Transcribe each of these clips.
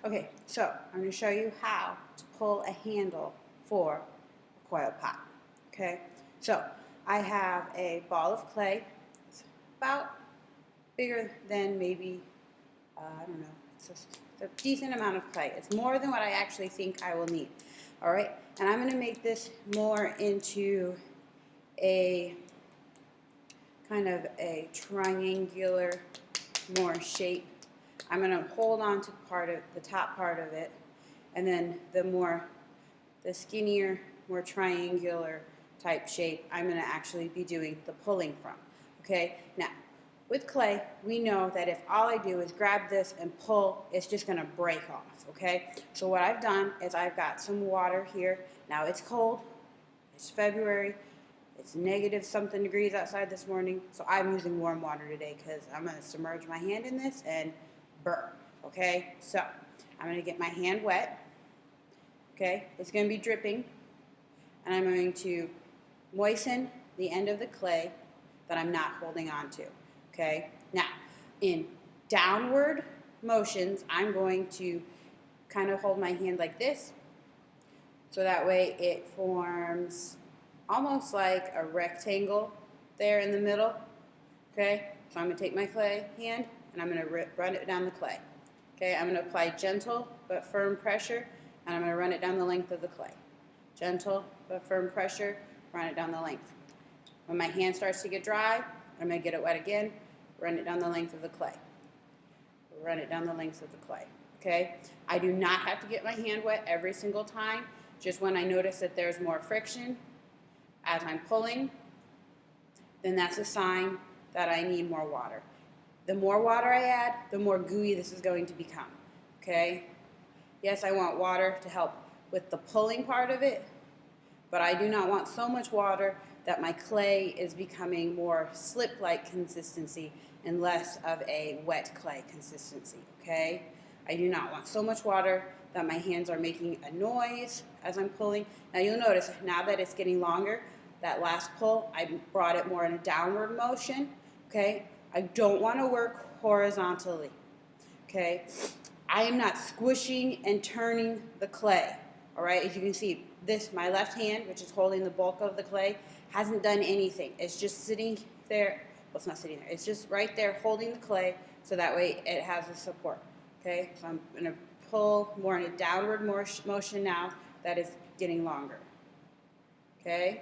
Okay, so I'm going to show you how to pull a handle for a coil pot. Okay, so I have a ball of clay. It's about bigger than maybe, I don't know, it's a decent amount of clay. It's more than what I actually think I will need. All right, and I'm going to make this more into a kind of a triangular more shape. I'm going to hold on to part of the top part of it, and then the skinnier, more triangular type shape, I'm going to actually be doing the pulling from. Okay, now with clay, we know that if all I do is grab this and pull, it's just going to break off. Okay, so what I've done is I've got some water here. Now it's cold, it's February, it's negative something degrees outside this morning, so I'm using warm water today because I'm going to submerge my hand in this and burn. Okay, so I'm going to get my hand wet. Okay, it's going to be dripping, and I'm going to moisten the end of the clay that I'm not holding on to. Okay, now in downward motions, I'm going to kind of hold my hand like this, so that way it forms almost like a rectangle there in the middle. Okay, so I'm going to take my clay hand and I'm going to run it down the clay. Okay, I'm going to apply gentle but firm pressure, and I'm going to run it down the length of the clay. Gentle but firm pressure, run it down the length. When my hand starts to get dry, I'm going to get it wet again, run it down the length of the clay. Run it down the length of the clay. Okay, I do not have to get my hand wet every single time. Just when I notice that there's more friction as I'm pulling, then that's a sign that I need more water. The more water I add, the more gooey this is going to become. Okay? Yes, I want water to help with the pulling part of it, but I do not want so much water that my clay is becoming more slip-like consistency and less of a wet clay consistency. Okay? I do not want so much water that my hands are making a noise as I'm pulling. Now you'll notice now that it's getting longer, that last pull, I brought it more in a downward motion. Okay? I don't want to work horizontally. Okay? I am not squishing and turning the clay. All right? As you can see, my left hand, which is holding the bulk of the clay, hasn't done anything. It's just sitting there. Well, it's not sitting there. It's just right there holding the clay, so that way it has a support. Okay? So I'm going to pull more in a downward motion now that is getting longer. Okay?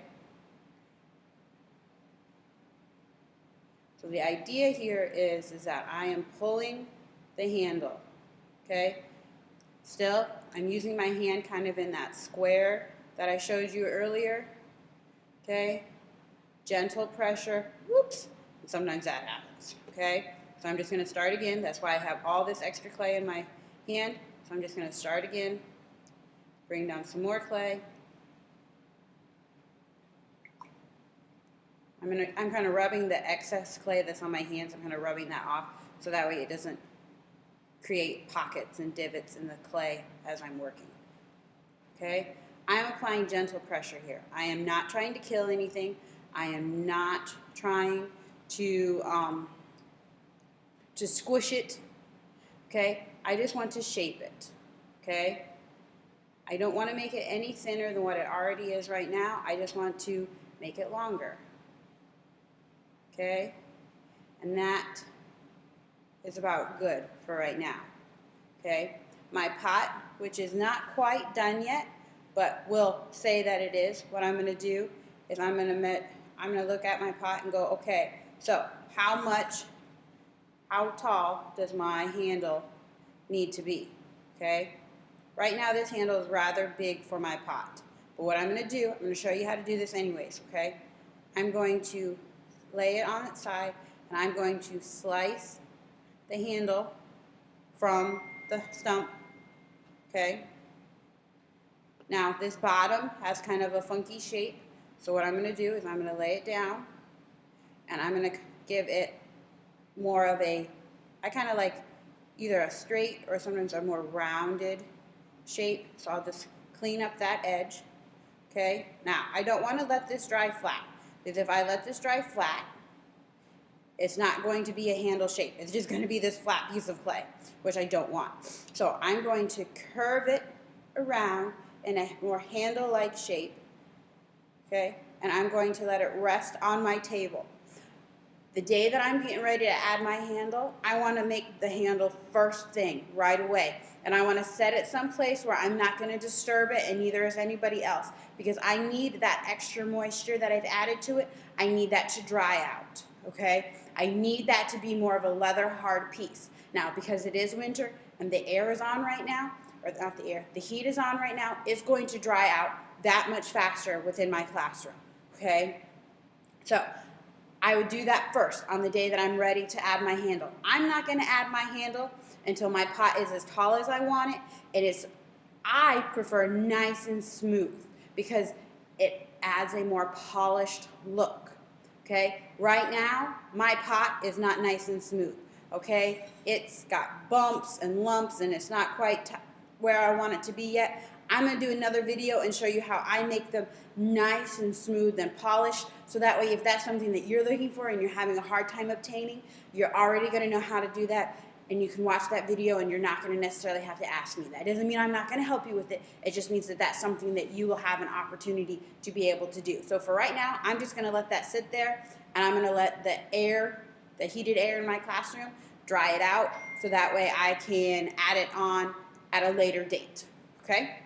So the idea here is that I am pulling the handle. Okay? Still, I'm using my hand kind of in that square that I showed you earlier. Okay? Gentle pressure. Whoops. And sometimes that happens. Okay? So I'm just going to start again. That's why I have all this extra clay in my hand. So I'm just going to start again. Bring down some more clay. I'm kind of rubbing the excess clay that's on my hands. I'm kind of rubbing that off so that way it doesn't create pockets and divots in the clay as I'm working. Okay? I'm applying gentle pressure here. I am not trying to kill anything. I am not trying to squish it. Okay? I just want to shape it. Okay? I don't want to make it any thinner than what it already is right now. I just want to make it longer. Okay? And that is about good for right now. Okay? My pot, which is not quite done yet, but we'll say that it is, what I'm going to do is I'm going to look at my pot and go, okay, so how tall does my handle need to be? Okay? Right now this handle is rather big for my pot. But what I'm going to do, I'm going to show you how to do this anyways, okay? I'm going to lay it on its side, and I'm going to slice the handle from the stump, okay? Now this bottom has kind of a funky shape, so what I'm going to do is I'm going to lay it down, and I'm going to give it more of I kind of like either a straight or sometimes a more rounded shape, so I'll just clean up that edge, okay? Now I don't want to let this dry flat, because if I let this dry flat, It's not going to be a handle shape. It's just going to be this flat piece of clay, which I don't want. So I'm going to curve it around in a more handle-like shape, okay? And I'm going to let it rest on my table. The day that I'm getting ready to add my handle, I want to make the handle first thing right away. And I want to set it someplace where I'm not going to disturb it, and neither is anybody else, because I need that extra moisture that I've added to it. I need that to dry out, okay? I need that to be more of a leather hard piece. Now, because it is winter and the air is on right now, or not the air, the heat is on right now, it's going to dry out that much faster within my classroom, okay? So I would do that first on the day that I'm ready to add my handle. I'm not going to add my handle until my pot is as tall as I want it. I prefer nice and smooth because it adds a more polished look. Okay? Right now, my pot is not nice and smooth. Okay? It's got bumps and lumps and it's not quite where I want it to be yet. I'm going to do another video and show you how I make them nice and smooth and polished, so that way if that's something that you're looking for and you're having a hard time obtaining, you're already going to know how to do that, and you can watch that video and you're not going to necessarily have to ask me. That doesn't mean I'm not going to help you with it. It just means that that's something that you will have an opportunity to be able to do. So for right now, I'm just going to let that sit there, and I'm going to let the heated air in my classroom, dry it out, so that way I can add it on at a later date. Okay?